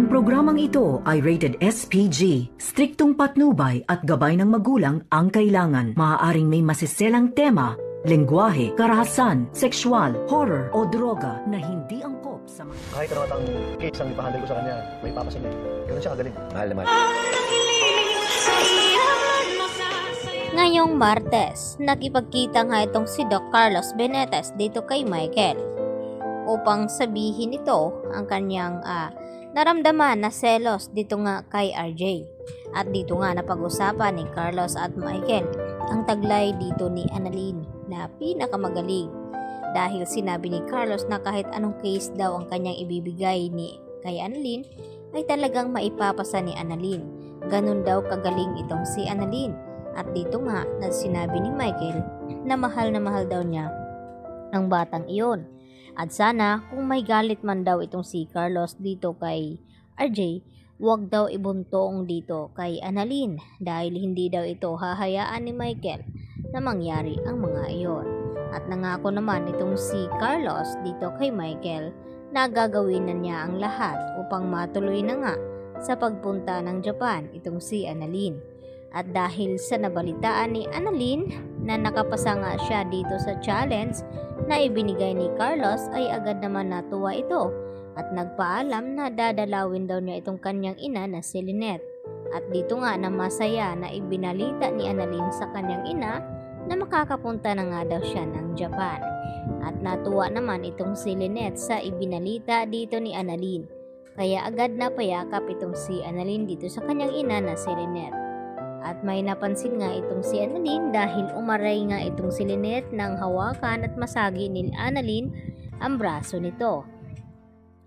Ang programang ito ay rated SPG. Striktong patnubay at gabay ng magulang ang kailangan. Maaaring may masiselang tema, lengguwahe, karahasan, sexual, horror o droga na hindi angkop sa mga... Kahit ano ang case ang ipahandle ko sa kanya, may papasan niya. Ganun siya kagaling. Mahal naman. Ngayong Martes, nakipagkita nga itong si Doc Carlos Benitez dito kay Michael upang sabihin ito ang kanyang naramdaman na selos dito nga kay RJ. At dito nga napag-usapan ni Carlos at Michael ang taglay dito ni Annalyn na pinakamagaling dahil sinabi ni Carlos na kahit anong case daw ang kanyang ibibigay kay Annalyn ay talagang maipapasa ni Annalyn. Ganun daw kagaling itong si Annalyn. At dito nga na sinabi ni Michael na mahal daw niya ang batang iyon. At sana kung may galit man daw itong si Carlos dito kay RJ, wag daw ibuntong dito kay Annalyn dahil hindi daw ito hahayaan ni Michael na mangyari ang mga iyon. At nangako naman itong si Carlos dito kay Michael na gagawin na niya ang lahat upang matuloy na nga sa pagpunta ng Japan itong si Annalyn. At dahil sa nabalitaan ni Annalyn na nakapasa nga siya dito sa challenge na ibinigay ni Carlos ay agad naman natuwa ito at nagpaalam na dadalawin daw niya itong kanyang ina na si Lynette. At dito nga na masaya na ibinalita ni Annalyn sa kanyang ina na makakapunta na nga daw siya ng Japan. At natuwa naman itong si Lynette sa ibinalita dito ni Annalyn. Kaya agad na payakap itong si Annalyn dito sa kanyang ina na si Lynette. At may napansin nga itong si Annalyn dahil umaray nga itong si Lynette nang hawakan at masagi ni Annalyn ang braso nito.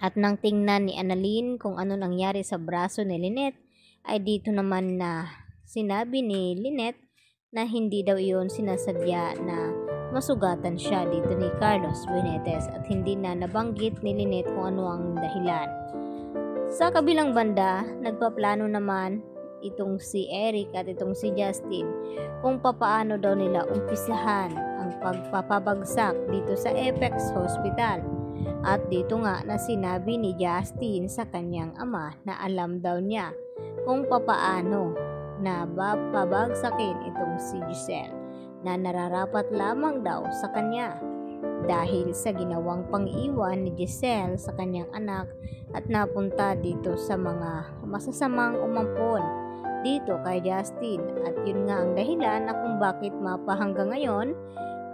At nang tingnan ni Annalyn kung ano nangyari sa braso ni Lynette ay dito naman na sinabi ni Lynette na hindi daw iyon sinasadya na masugatan siya dito ni Carlos Benitez at hindi na nabanggit ni Lynette kung ano ang dahilan. Sa kabilang banda, nagpaplano naman itong si Eric at itong si Justin kung papaano daw nila umpisahan ang pagpapabagsak dito sa Apex Hospital. At dito nga na sinabi ni Justin sa kanyang ama na alam daw niya kung papaano na pabagsakin itong si Giselle na nararapat lamang daw sa kanya dahil sa ginawang pang-iwan ni Giselle sa kanyang anak at napunta dito sa mga masasamang umampon dito kay Justin. At yun nga ang dahilan na kung bakit mapahanggang ngayon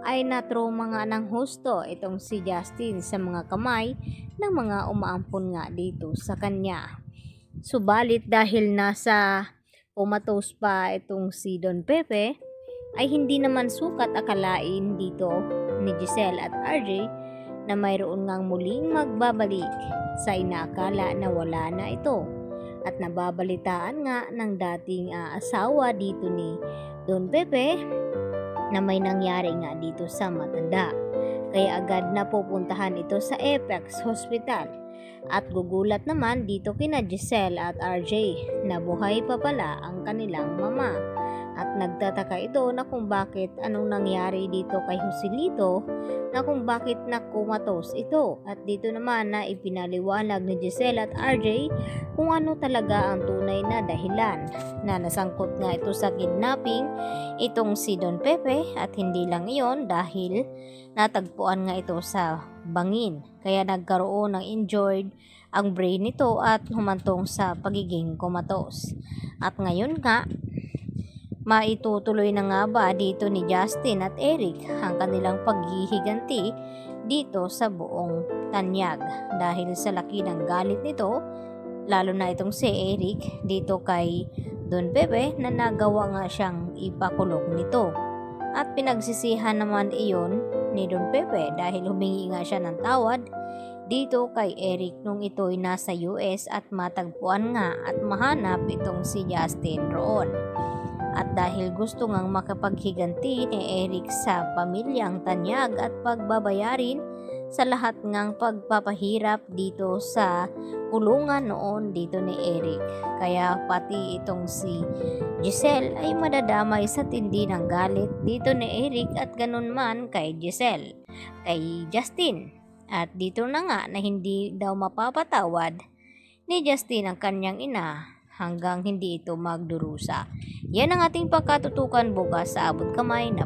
ay natroma nga ng husto itong si Justin sa mga kamay ng mga umaampon nga dito sa kanya. Subalit dahil nasa comatose pa itong si Don Pepe ay hindi naman sukat akalain dito ni Giselle at RJ na mayroon ngang muling magbabalik sa inaakala na wala na ito. At nababalitaan nga ng dating asawa dito ni Don Pepe na may nangyari nga dito sa matanda. Kaya agad na pupuntahan ito sa Apex Hospital. At gugulat naman dito kina Giselle at RJ na buhay pa pala ang kanilang mama. At nagtataka ito na kung bakit anong nangyari dito kay Joselito na kung bakit nakumatos ito. At dito naman na ipinaliwanag ni Giselle at RJ kung ano talaga ang tunay na dahilan na nasangkot nga ito sa kidnapping itong si Don Pepe. At hindi lang iyon dahil natagpuan nga ito sa bangin. Kaya nagkaroon ng injured ang brain nito at humantong sa pagiging comatose. At ngayon nga maitutuloy na nga ba dito ni Justin at Eric ang kanilang paghihiganti dito sa buong tanyag dahil sa laki ng galit nito, lalo na itong si Eric dito kay Don Pepe na nagawa nga siyang ipakulong nito. At pinagsisihan naman iyon ni Don Pepe dahil humingi nga siya ng tawad dito kay Eric nung ito'y nasa US at matagpuan nga at mahanap itong si Justin roon. At dahil gusto ngang makapaghiganti ni Eric sa pamilyang tanyag at pagbabayarin sa lahat ngang pagpapahirap dito sa kulungan noon dito ni Eric. Kaya pati itong si Giselle ay madadamay sa tindi ng galit dito ni Eric at ganun man kay Giselle, kay Justin. At dito na nga na hindi daw mapapatawad ni Justin ang kanyang ina hanggang hindi ito magdurusa. Yan ang ating pagkatutukan bukas sa abot kamay na